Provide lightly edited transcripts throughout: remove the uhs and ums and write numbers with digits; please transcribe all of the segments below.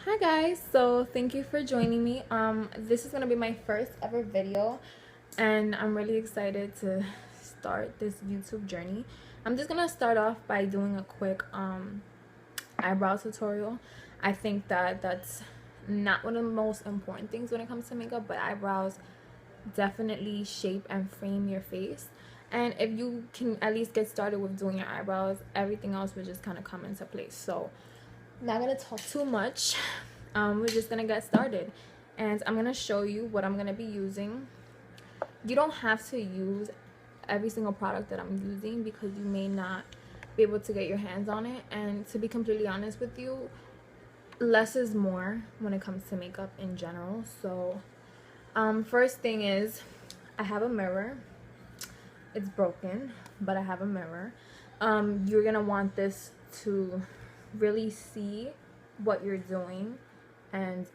Hi guys, so thank you for joining me. This is gonna be my first ever video and I'm really excited to start this YouTube journey. I'm just gonna start off by doing a quick eyebrow tutorial. I think that's not one of the most important things when it comes to makeup, but eyebrows definitely shape and frame your face. And if you can at least get started with doing your eyebrows, everything else will just kind of come into place. So not gonna talk too much. We're just gonna get started and I'm gonna show you what I'm gonna be using. You don't have to use every single product that I'm using because you may not be able to get your hands on it, and to be completely honest with you, less is more when it comes to makeup in general. So first thing is, I have a mirror. It's broken, but I have a mirror. You're gonna want this to really see what you're doing, and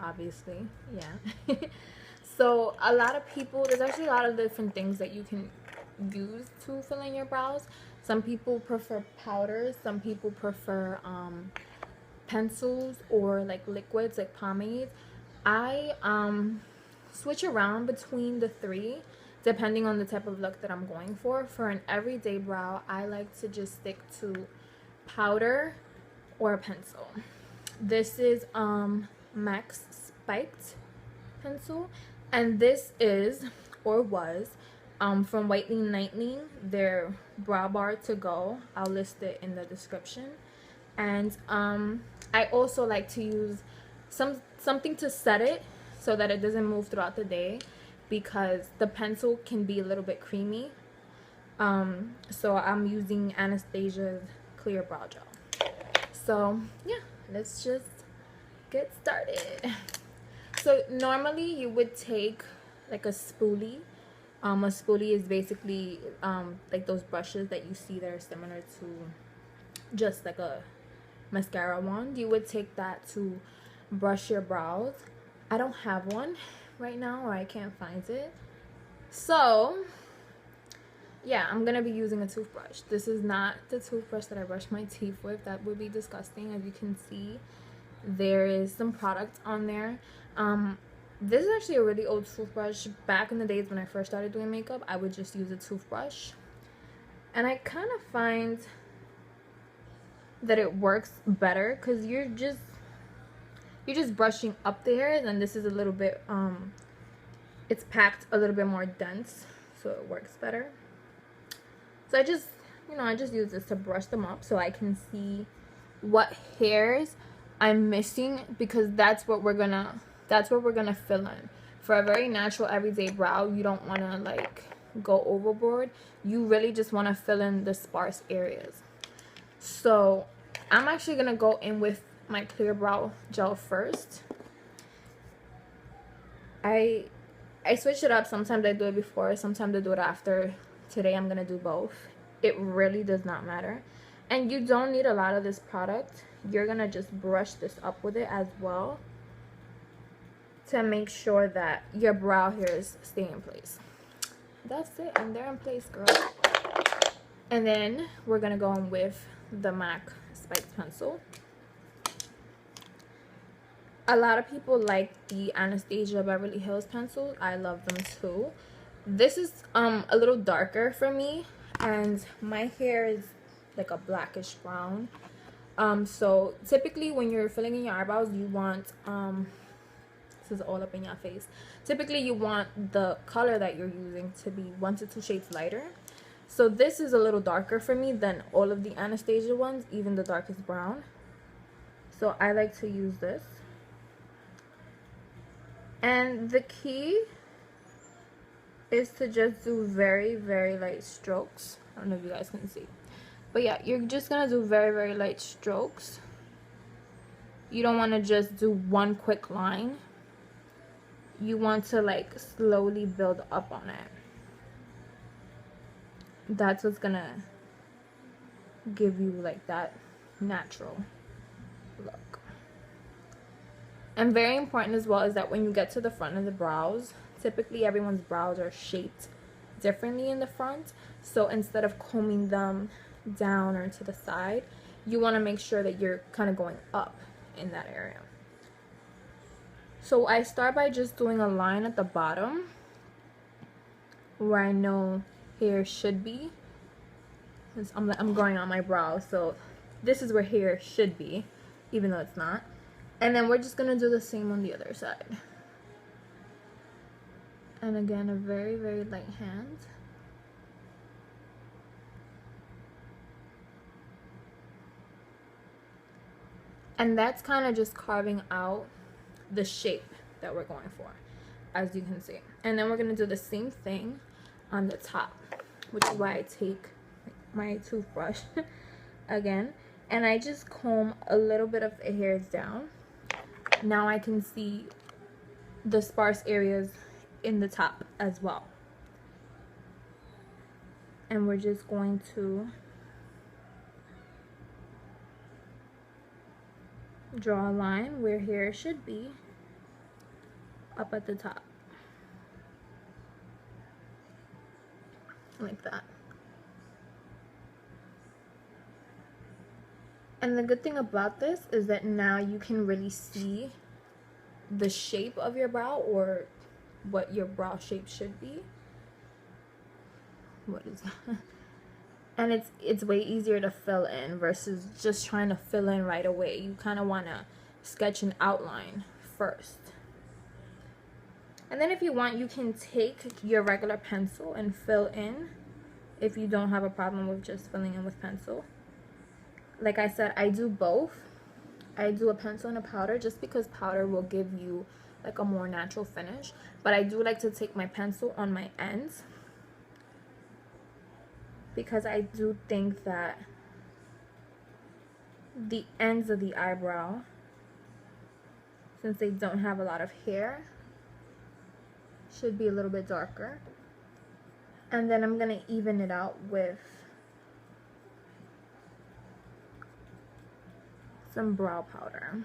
obviously, yeah. So a lot of people, there's actually a lot of different things that you can use to fill in your brows. Some people prefer powders, some people prefer pencils or like liquids like pomades. I switch around between the three depending on the type of look that I'm going for. For an everyday brow, I like to just stick to powder or a pencil. This is MAC's spiked pencil, and this is, or was, from Whitening Lightening, their brow bar to go. I'll list it in the description. And I also like to use something to set it so that it doesn't move throughout the day, because the pencil can be a little bit creamy. So I'm using Anastasia's clear brow gel. So yeah, let's just get started. So normally you would take like a spoolie. A spoolie is basically like those brushes that you see that are similar to just like a mascara wand. You would take that to brush your brows. I don't have one right now, or I can't find it. So yeah, I'm gonna be using a toothbrush. This is not the toothbrush that I brush my teeth with. That would be disgusting. As you can see, there is some product on there. This is actually a really old toothbrush. Back in the days when I first started doing makeup, I would just use a toothbrush, and I kind of find that it works better because you're just brushing up the hairs, and this is a little bit it's packed a little bit more dense, so it works better. So I just use this to brush them up so I can see what hairs I'm missing, because that's what we're gonna fill in. For a very natural everyday brow, you don't want to like go overboard. You really just want to fill in the sparse areas. So I'm actually gonna go in with my clear brow gel first. I switch it up. Sometimes I do it before, sometimes I do it after. Today I'm gonna do both. It really does not matter, and you don't need a lot of this product. You're gonna just brush this up with it as well to make sure that your brow hairs stay in place. That's it, and they're in place, girl. And then we're gonna go in with the MAC spiked pencil. A lot of people like the Anastasia Beverly Hills pencils. I love them too. This is a little darker for me, and my hair is like a blackish brown. So typically when you're filling in your eyebrows, you want this is all up in your face. Typically you want the color that you're using to be 1 to 2 shades lighter. So this is a little darker for me than all of the Anastasia ones, even the darkest brown. So I like to use this. And the key is to just do very, very light strokes. I don't know if you guys can see. But yeah, you're just going to do very, very light strokes. You don't want to just do one quick line. You want to like slowly build up on it. That's what's going to give you like that natural look. And very important as well is that when you get to the front of the brows, typically everyone's brows are shaped differently in the front. So instead of combing them down or to the side, you want to make sure that you're kind of going up in that area. So I start by just doing a line at the bottom where I know hair should be. I'm going on my brow, so this is where hair should be, even though it's not. And then we're just gonna do the same on the other side. And again, a very, very light hand. And that's kind of just carving out the shape that we're going for, as you can see. And then we're going to do the same thing on the top, which is why I take my toothbrush again. And I just comb a little bit of the hairs down. Now I can see the sparse areas in the top as well. And we're just going to draw a line where hair should be up at the top, like that. And the good thing about this is that now you can really see the shape of your brow, or what your brow shape should be. What is that? And it's way easier to fill in versus just trying to fill in right away. You kind of want to sketch an outline first. And then if you want, you can take your regular pencil and fill in if you don't have a problem with just filling in with pencil. Like I said, I do both. I do a pencil and a powder just because powder will give you like a more natural finish. But I do like to take my pencil on my ends, because I do think that the ends of the eyebrow, since they don't have a lot of hair, should be a little bit darker. And then I'm going to even it out with some brow powder.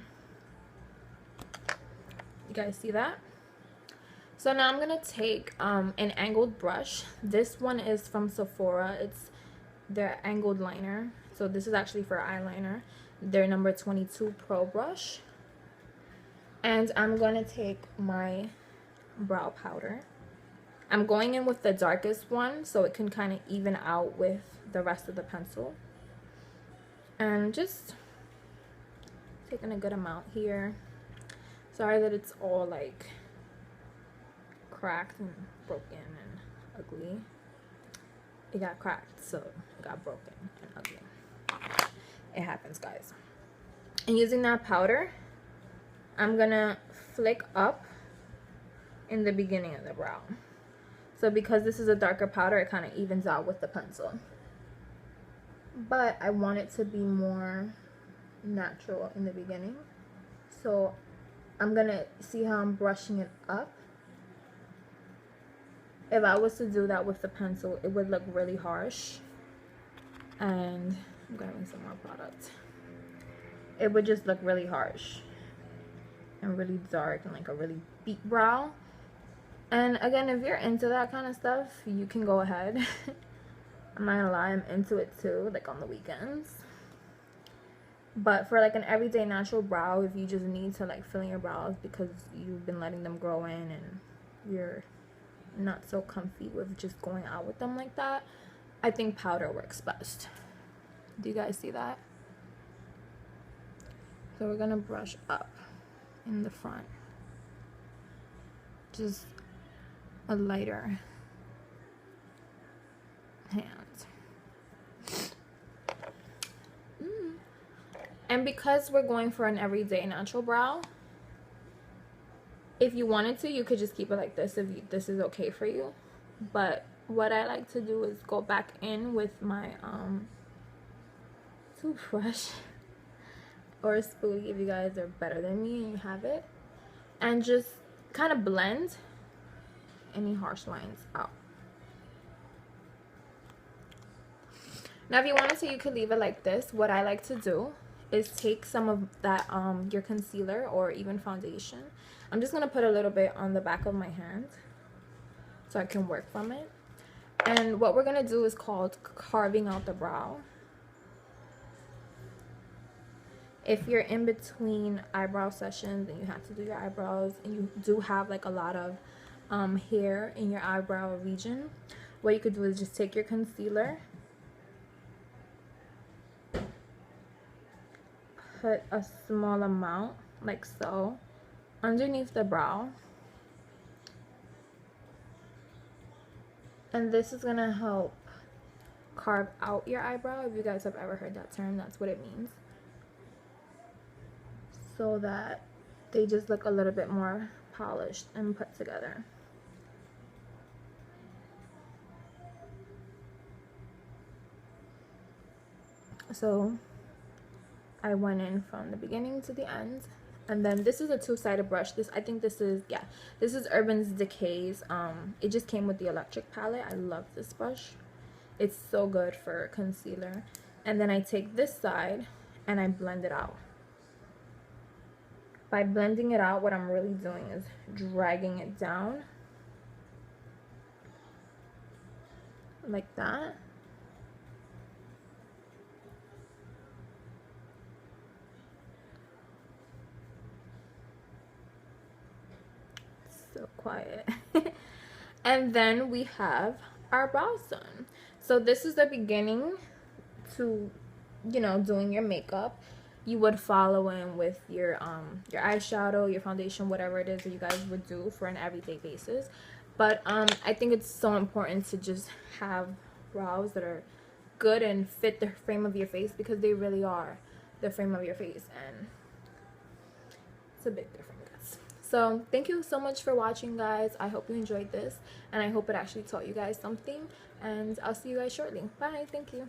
You guys see that? So now I'm going to take an angled brush. This one is from Sephora. It's their angled liner. So this is actually for eyeliner. Their number 22 Pro brush. And I'm going to take my brow powder. I'm going in with the darkest one so it can kind of even out with the rest of the pencil. And just taking a good amount here. Sorry that it's all like cracked and broken and ugly. It got cracked, so it got broken and ugly. It happens, guys. And using that powder, I'm gonna flick up in the beginning of the brow. So because this is a darker powder, it kind of evens out with the pencil. But I want it to be more natural in the beginning. So I'm gonna see how I'm brushing it up. If I was to do that with the pencil, it would look really harsh. And I'm grabbing some more product. It would just look really harsh and really dark and like a really beat brow. And again, if you're into that kind of stuff, you can go ahead. I'm not gonna lie, I'm into it too, like on the weekends. But for like an everyday natural brow, if you just need to like fill in your brows because you've been letting them grow in and you're not so comfy with just going out with them like that, I think powder works best. Do you guys see that? So we're gonna brush up in the front. Just a lighter hand. And because we're going for an everyday natural brow, if you wanted to, you could just keep it like this if this is okay for you. But what I like to do is go back in with my toothbrush or a spoolie if you guys are better than me and you have it, and just kind of blend any harsh lines out. Now if you wanted to, you could leave it like this. What I like to do is take some of that your concealer or even foundation. I'm just gonna put a little bit on the back of my hand so I can work from it. And what we're gonna do is called carving out the brow. If you're in between eyebrow sessions and you have to do your eyebrows and you do have like a lot of hair in your eyebrow region, what you could do is just take your concealer, put a small amount like so underneath the brow, and this is gonna help carve out your eyebrow. If you guys have ever heard that term, that's what it means, so that they just look a little bit more polished and put together. So I went in from the beginning to the end. And then this is a two-sided brush. I think this is, yeah, this is Urban's Decay's. It just came with the electric palette. I love this brush. It's so good for concealer. And then I take this side and I blend it out. By blending it out, what I'm really doing is dragging it down like that. So quiet. And then we have our brows done. So this is the beginning to, you know, doing your makeup. You would follow in with your eyeshadow, your foundation, whatever it is that you guys would do for an everyday basis. But I think it's so important to just have brows that are good and fit the frame of your face, because they really are the frame of your face, and it's a big difference. So thank you so much for watching, guys. I hope you enjoyed this, and I hope it actually taught you guys something, and I'll see you guys shortly. Bye. Thank you.